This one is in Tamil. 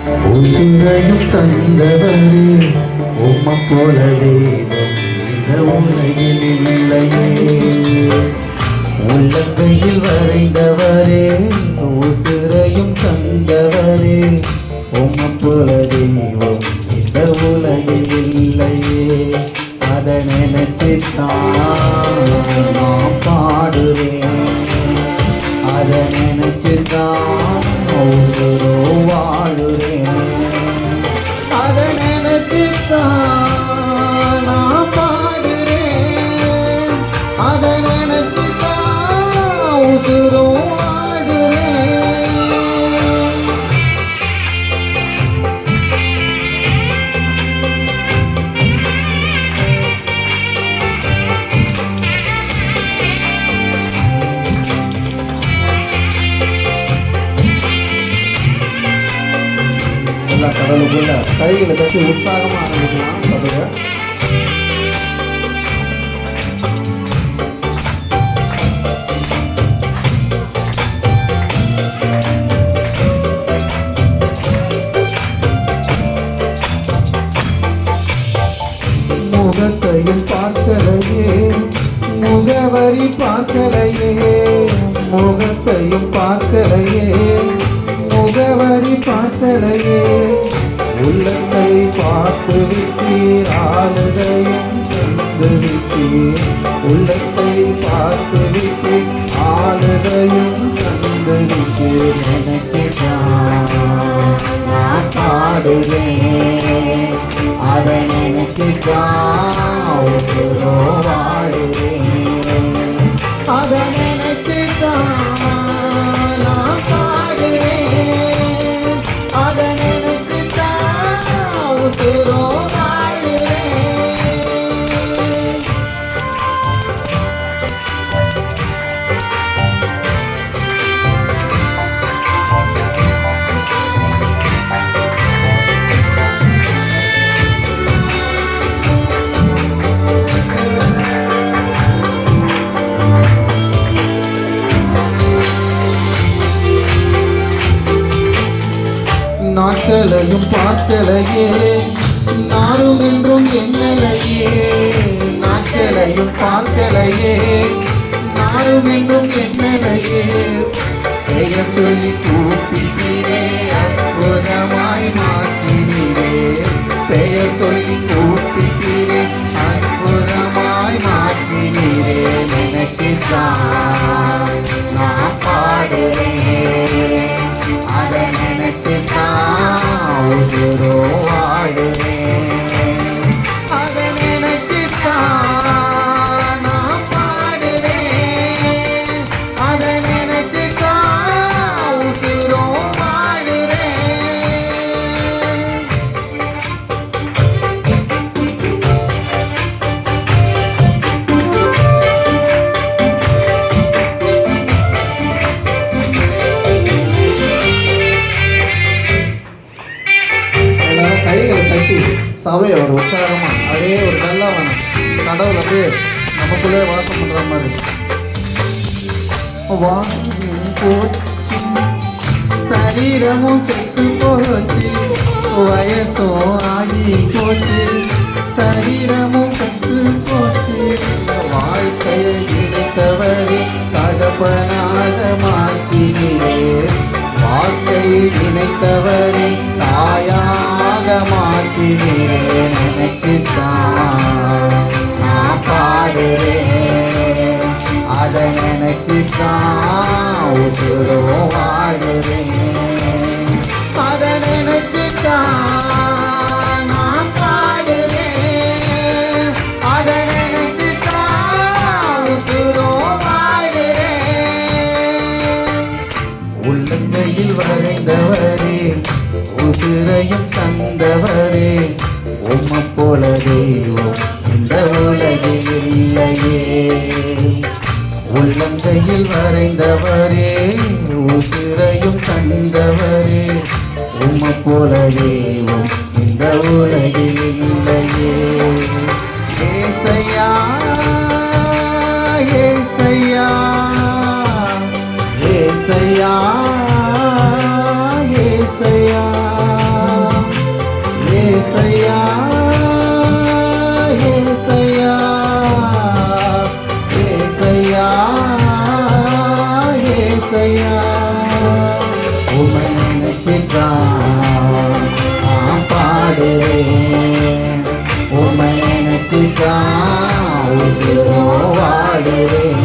உசுரையும் தந்தவரே உம்மை போல தெய்வம் இந்த உலகில் இல்லையே. உள்ளங்கையில் வரைந்தவரே உசுரையும் தந்தவரே உம்மை போல தெய்வம் இந்த உலகில் இல்லையே. அதை நினைச்சுத்தான் நான் பாடுவேன், அதை நினைச்சுதான் வாழுறேன், அதை நினைச்சுதான் நான் பாடுறேன், அதை நினைச்சுதான் உசுரோ வாழுறேன். கடலுக்குள்ள கைகளை தட்டி உற்சாகமாக ஆரம்பிக்கலாம். சபையை முகத்தையும் பார்க்கலையே, முகவரி பார்க்கலையே, முகத்தையும் பார்க்கலையே, முகவரி பார்க்கலையே. உள்ளத்தை பார்த்து விட்டீர், ஆளுகையும் தந்து விட்டீர். உள்ளத்தை பார்த்து விட்டீர், ஆளுகையும் தந்து விட்டீர். நினைச்சுதான் நான் பாடுவேன், அதை நினைச்சுதான் வாழுவேன், அதை நினைச்சுதான் நான் பாடுவேன், அதை நினைச்சுதான் உசுரோ வாழுவேன். நாட்களையும் பார்க்கலையே, நாரும் என்றும் என்னலையே. நாட்களையும் பார்க்கலையே, நாரும் என்றும் என்னலையே. பெயர் சொல்லி கூப்பிட்டீரே, அற்புதமாய் மாற்றினீரே. பெயர் சொல்லி கூப்பிட்டீரே, அற்புதமாய் மாற்றினீரே. நினைச்சுதான் நான் பாடுறேன், அதை நினைச்சுதான் உசுரோ வாழுவேன், அதை நினைச்சுதான் நான் பாடுறேன், அதை நினைச்சுதான் உசுரோ வாழுவேன். சபையை ஒரு உற்சாகமா அப்படியே ஒரு நல்லா வேணும். கடவுள் அப்படியே நமக்குள்ளே வாசம் பண்ற மாதிரி. போச்சு சரீரமும் செத்து போச்சு, வயசும் ஆகி போச்சு, சரீரமும் செத்து போச்சு. வாழ்க்கையை நினைத்தவரே தகப்பனாக மாற்றினீரே, வாழ்க்கையை நினைத்தவரே தாயாக மாற்றினீரே. நினைச்சுதான் நான் பாடுறேன், அதை நினைச்சுதான் உசுரோ வாழுறேன், அதை நினைச்சுதான் நான் பாடுறேன், அதை நினைச்சுதான் உசுரோ வாழுறேன். உள்ளங்கையில் வரைந்தவரே உசுரையும் தந்தவரே உம்மை போல தெய்வம் இந்த உலகில் இல்லையே. உள்ளங்கையில் வரைந்தவரே உசுரையும் தந்தவரே உம்மை போல தெய்வம் இந்த உலகில் இல்லையே. ஏசையா ஏசையா ஏசையா ஏசையா ஏசையா உமை நினைச்சுதான் நான் பாடுறேன் உமை நினைச்சுதான் உயிரோ வாடுறேன்